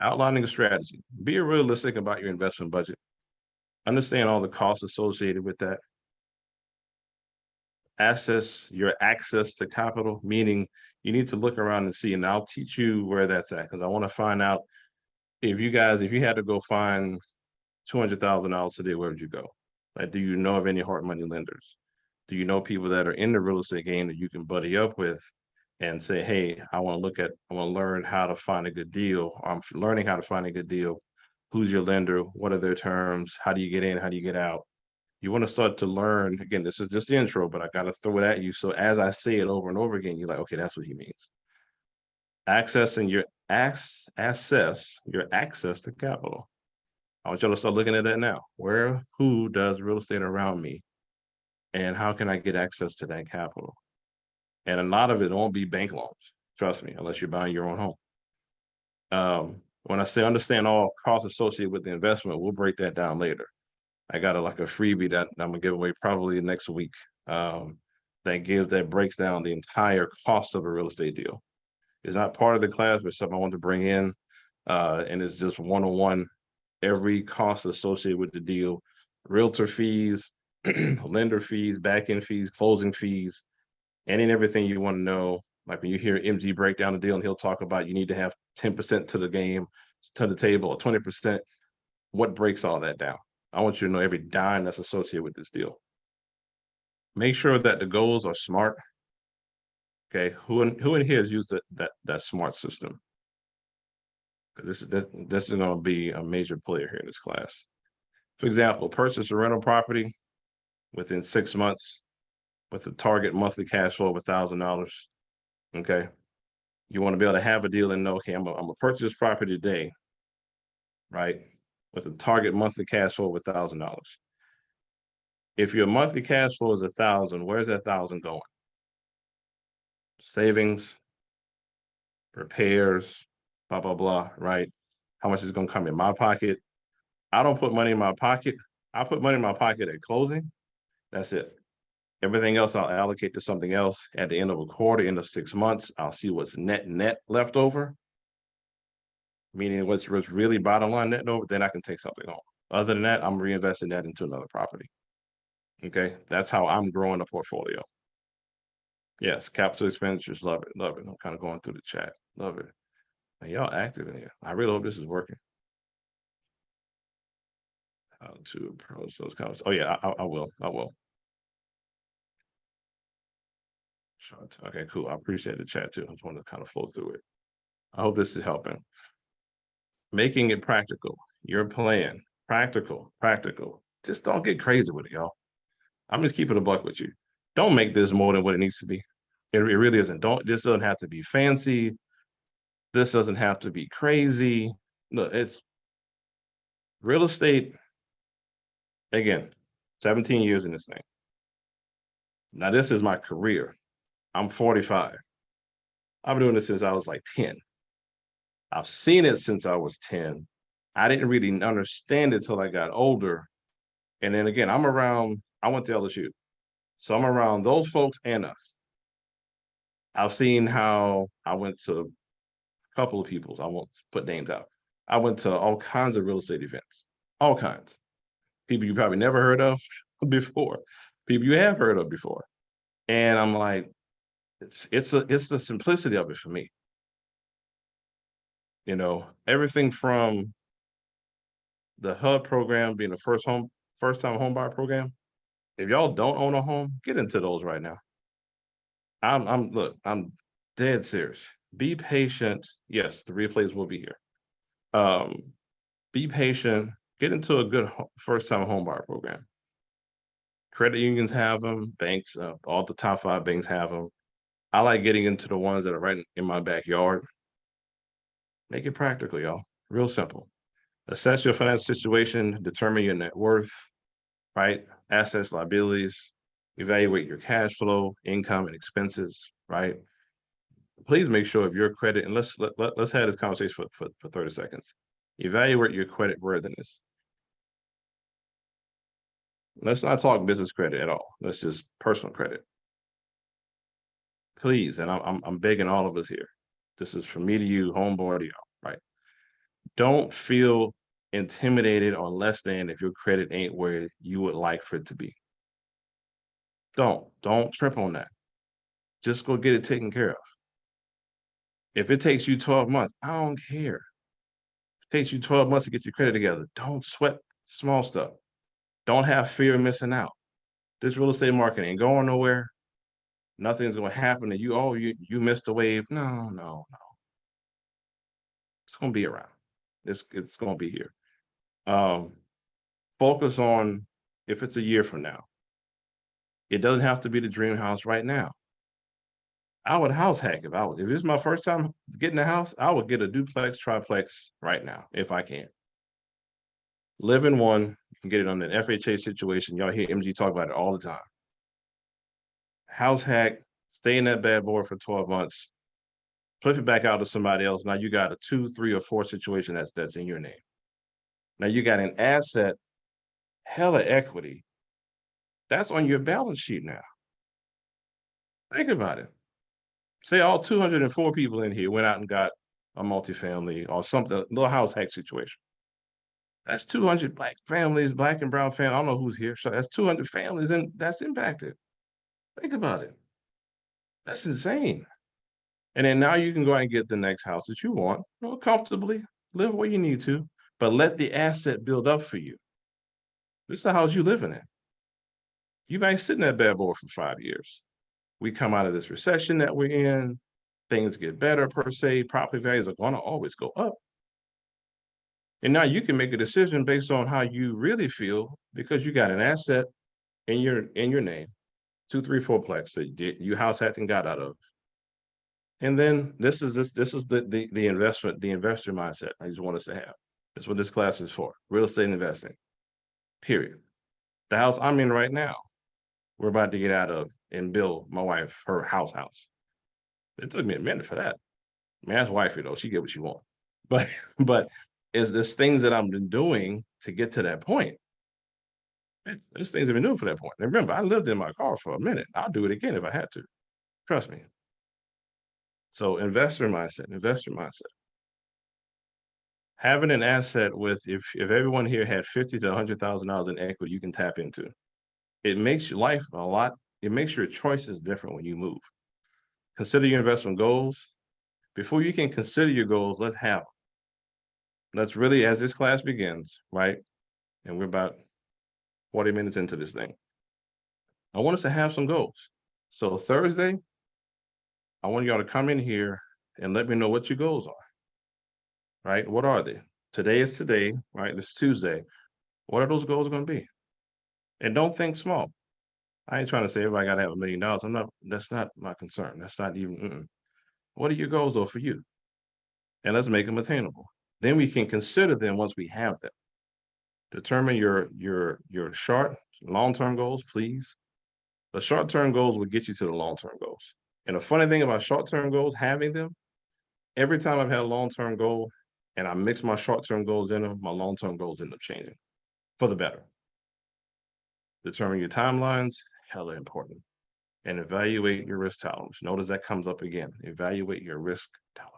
outlining a strategy. Be realistic about your investment budget. Understand all the costs associated with that. Assess your access to capital, meaning you need to look around and see, and I'll teach you where that's at, because I want to find out if you had to go find $200,000 today, where would you go? Like, do you know of any hard money lenders? Do you know people that are in the real estate game that you can buddy up with and say, hey, I want to learn how to find a good deal. I'm learning how to find a good deal. Who's your lender? What are their terms? How do you get in? How do you get out? You want to start to learn. Again, this is just the intro, but I got to throw it at you. So as I say it over and over again, you're like, okay, that's what he means. Assess your access to capital. I want y'all to start looking at that now. Who does real estate around me? And how can I get access to that capital? And a lot of it won't be bank loans, trust me, unless you're buying your own home. When I say understand all costs associated with the investment, we'll break that down later. I got like a freebie that I'm gonna give away probably next week. That breaks down the entire cost of a real estate deal. It's not part of the class, but something I want to bring in, and it's just one-on-one. Every cost associated with the deal, realtor fees, lender fees, back-end fees, closing fees, any and everything you want to know. Like when you hear MG break down the deal and he'll talk about you need to have 10% to the table, or 20%. What breaks all that down? I want you to know every dime that's associated with this deal. Make sure that the goals are SMART. Okay, who in here has used that SMART system? Because this is going to be a major player here in this class. For example, purchase a rental property within 6 months with a target monthly cash flow of $1,000. Okay, you want to be able to have a deal and know, okay, I'm gonna purchase this property today, right? With a target monthly cash flow of $1,000. If your monthly cash flow is $1,000, where's that $1,000 going? Savings, repairs, blah, blah, blah, right? How much is going to come in my pocket? I don't put money in my pocket. I put money in my pocket at closing. That's it. Everything else I'll allocate to something else at the end of a quarter, end of 6 months. I'll see what's net left over, meaning what's really bottom line net over, then I can take something home. Other than that, I'm reinvesting that into another property. Okay, that's how I'm growing the portfolio. Yes, capital expenditures, love it, love it. I'm kind of going through the chat, love it. And y'all active in here. I really hope this is working. How to approach those comments. Oh yeah, I will. Okay, cool. I appreciate the chat too. I just want to kind of flow through it. I hope this is helping. Making it practical. Your plan. Practical. Just don't get crazy with it, y'all. I'm just keeping a buck with you. Don't make this more than what it needs to be. It really isn't. This doesn't have to be fancy. This doesn't have to be crazy. Look, it's real estate. Again, 17 years in this thing. Now, this is my career. I'm 45. I've been doing this since I was like 10. I've seen it since I was 10. I didn't really understand it till I got older. And then again, I went to LSU. So I'm around those folks and us. I've seen how I went to a couple of people's, I won't put names out. I went to all kinds of real estate events, all kinds. People you probably never heard of before, people you have heard of before. And I'm like, it's the simplicity of it for me. You know, everything from the HUD program being the first time home buyer program. If y'all don't own a home, get into those right now. I'm dead serious. Be patient. Yes, the replays will be here. Be patient. Get into a good first time home buyer program. Credit unions have them. Banks, all the top 5 banks have them. I like getting into the ones that are right in my backyard. Make it practical, y'all. Real simple. Assess your financial situation, determine your net worth, right? Assets, liabilities, evaluate your cash flow, income, and expenses, right? Please make sure of your credit, and let's have this conversation for 30 seconds. Evaluate your credit worthiness. Let's not talk business credit at all. Let's just personal credit. Please, and I'm begging all of us here. This is from me to you, homeboy to y'all, right? Don't feel intimidated or less than if your credit ain't where you would like for it to be. Don't trip on that. Just go get it taken care of. If it takes you 12 months, I don't care. If it takes you 12 months to get your credit together, don't sweat small stuff. Don't have fear of missing out. This real estate market ain't going nowhere. Nothing's going to happen to you. Oh, you missed a wave. No. It's going to be around. It's going to be here. Focus on if it's a year from now. It doesn't have to be the dream house right now. I would house hack if it's my first time getting a house, I would get a duplex, triplex right now if I can. Live in one, you can get it on an FHA situation. Y'all hear MG talk about it all the time. House hack, stay in that bad boy for 12 months, flip it back out to somebody else. Now you got a 2, 3, or 4 situation that's in your name. Now you got an asset, hella equity. That's on your balance sheet now. Think about it. Say all 204 people in here went out and got a multifamily or something, a little house hack situation. That's 200 Black families, Black and brown families. I don't know who's here. So that's 200 families and that's impacted. Think about it. That's insane. And then now you can go out and get the next house that you want, comfortably, live where you need to, but let the asset build up for you. This is the house you're living in. You might sit in that bad boy for 5 years. We come out of this recession that we're in, things get better per se, property values are going to always go up. And now you can make a decision based on how you really feel because you got an asset in your name, 2, 3, 4plex that you house hacked and got out of. And then this is the investment, the investor mindset I just want us to have. That's what this class is for. Real estate investing. Period. The house I'm in right now, we're about to get out of and build my wife her house. It took me a minute for that. I mean, that's wifey though. She get what she want. But is this things that I've been doing to get to that point? There's things I've been doing for that point. And remember, I lived in my car for a minute. I'll do it again if I had to. Trust me. So investor mindset. Having an asset with if everyone here had $50,000 to $100,000 in equity you can tap into, it makes your life a lot. It makes your choices different when you move. Consider your investment goals. Before you can consider your goals, let's have them. Let's really, as this class begins, right? And we're about 40 minutes into this thing. I want us to have some goals. So Thursday, I want y'all to come in here and let me know what your goals are. Right? What are they? Today is today, right? It's Tuesday. What are those goals going to be? And don't think small. I ain't trying to say everybody got to have $1 million. That's not my concern. That's not even, What are your goals though for you? And let's make them attainable. Then we can consider them once we have them. Determine your short, long-term goals, please. The short-term goals will get you to the long-term goals. And the funny thing about short-term goals, having them, every time I've had a long-term goal and I mix my short-term goals in them, my long-term goals end up changing for the better. Determine your timelines, hella important. And evaluate your risk tolerance. Notice that comes up again. Evaluate your risk tolerance.